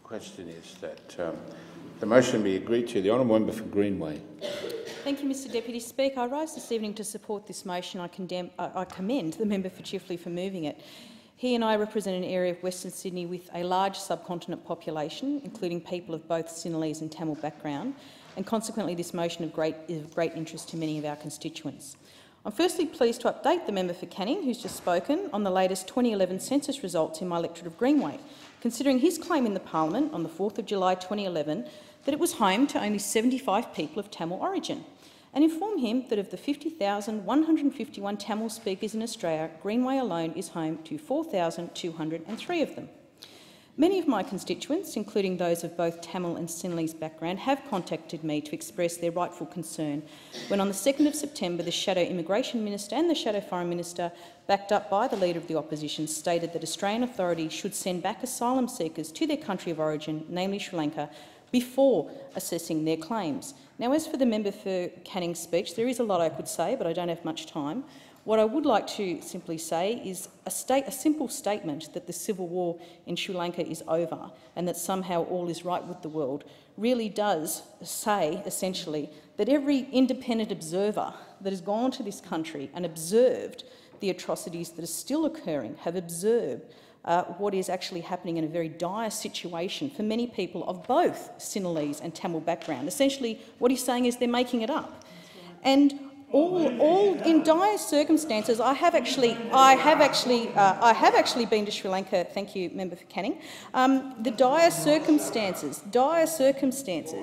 question is that the motion be agreed to. The honourable member for Greenway. Thank you, Mr Deputy Speaker. I rise this evening to support this motion. I commend the member for Chifley for moving it. He and I represent an area of Western Sydney with a large subcontinent population, including people of both Sinhalese and Tamil background, and consequently this motion is of great interest to many of our constituents. I'm firstly pleased to update the member for Canning, who's just spoken, on the latest 2011 census results in my electorate of Greenway, considering his claim in the Parliament on the 4th of July 2011 that it was home to only 75 people of Tamil origin, and inform him that of the 50,151 Tamil speakers in Australia, Greenway alone is home to 4,203 of them. Many of my constituents, including those of both Tamil and Sinhalese background, have contacted me to express their rightful concern when on the 2nd of September the Shadow Immigration Minister and the Shadow Foreign Minister, backed up by the Leader of the Opposition, stated that Australian authorities should send back asylum seekers to their country of origin, namely Sri Lanka, before assessing their claims. Now, as for the member for Canning's speech, there is a lot I could say, but I don't have much time. What I would like to simply say is a simple statement that the civil war in Sri Lanka is over and that somehow all is right with the world really does say, essentially, that every independent observer that has gone to this country and observed the atrocities that are still occurring, have observed what is actually happening in a very dire situation for many people of both Sinhalese and Tamil background. Essentially, what he's saying is they're making it up. And all in dire circumstances. I have actually been to Sri Lanka. Thank you, member for Canning. The dire circumstances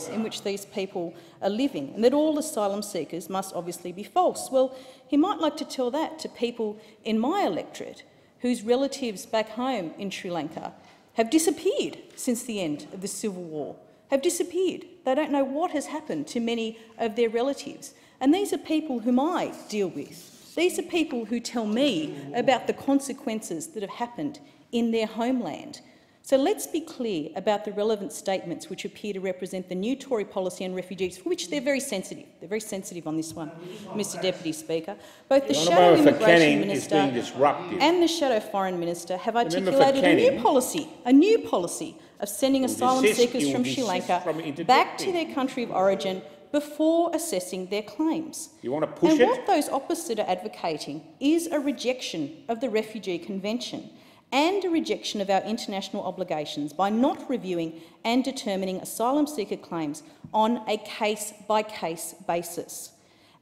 in which these people are living, and that all asylum seekers must obviously be false. Well, he might like to tell that to people in my electorate whose relatives back home in Sri Lanka have disappeared since the end of the civil war. Have disappeared. They don't know what has happened to many of their relatives. And these are people whom I deal with. These are people who tell me about the consequences that have happened in their homeland. So let's be clear about the relevant statements which appear to represent the new Tory policy on refugees, for which they're very sensitive. They're very sensitive on this one, Mr Deputy Speaker. Both the Shadow Immigration Minister and the Shadow Foreign Minister have articulated a new policy of sending asylum seekers from Sri Lanka back to their country of origin before assessing their claims. You want to push it? And what those opposite are advocating is a rejection of the Refugee Convention and a rejection of our international obligations by not reviewing and determining asylum seeker claims on a case-by-case basis,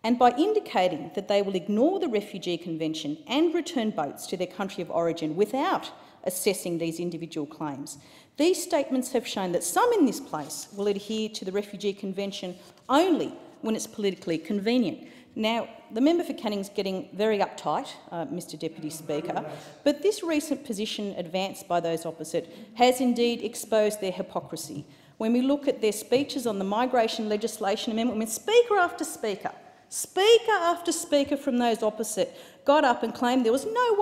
and by indicating that they will ignore the Refugee Convention and return boats to their country of origin without assessing these individual claims. These statements have shown that some in this place will adhere to the Refugee Convention only when it's politically convenient. Now, the member for Canning's getting very uptight, Mr Deputy Speaker, but this recent position advanced by those opposite has indeed exposed their hypocrisy. When we look at their speeches on the migration legislation amendment, when speaker after speaker from those opposite got up and claimed there was no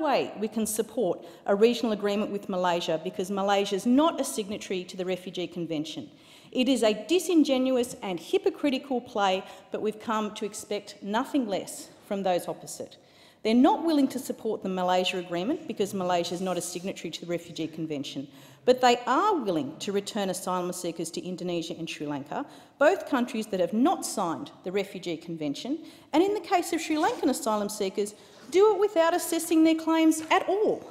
way we can support a regional agreement with Malaysia because Malaysia is not a signatory to the Refugee Convention. It is a disingenuous and hypocritical play, but we've come to expect nothing less from those opposite. They're not willing to support the Malaysia agreement because Malaysia is not a signatory to the Refugee Convention, but they are willing to return asylum seekers to Indonesia and Sri Lanka, both countries that have not signed the Refugee Convention, and in the case of Sri Lankan asylum seekers, do it without assessing their claims at all.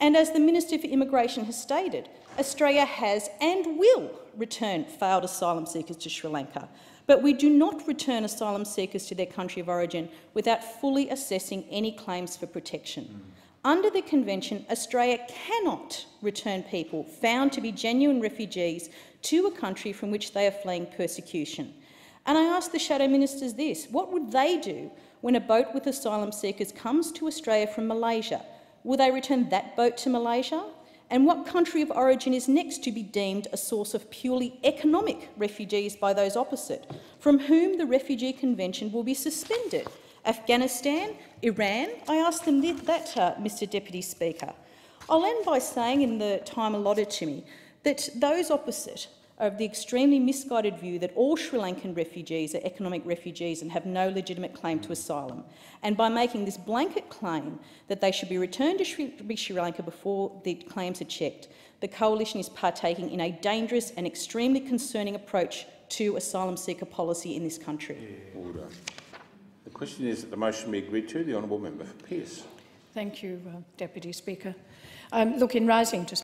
And as the Minister for Immigration has stated, Australia has and will return failed asylum seekers to Sri Lanka, but we do not return asylum seekers to their country of origin without fully assessing any claims for protection. Under the Convention, Australia cannot return people found to be genuine refugees to a country from which they are fleeing persecution. And I ask the Shadow Ministers this: what would they do when a boat with asylum seekers comes to Australia from Malaysia? Will they return that boat to Malaysia? And what country of origin is next to be deemed a source of purely economic refugees by those opposite, from whom the Refugee Convention will be suspended? Afghanistan, Iran? I ask them that, Mr Deputy Speaker. I'll end by saying, in the time allotted to me, that those opposite of the extremely misguided view that all Sri Lankan refugees are economic refugees and have no legitimate claim to asylum, and by making this blanket claim that they should be returned to Sri Lanka before the claims are checked, the Coalition is partaking in a dangerous and extremely concerning approach to asylum seeker policy in this country. Order. The question is that the motion be agreed to. The honourable member for Pearce. Thank you, Deputy Speaker. Look, in rising to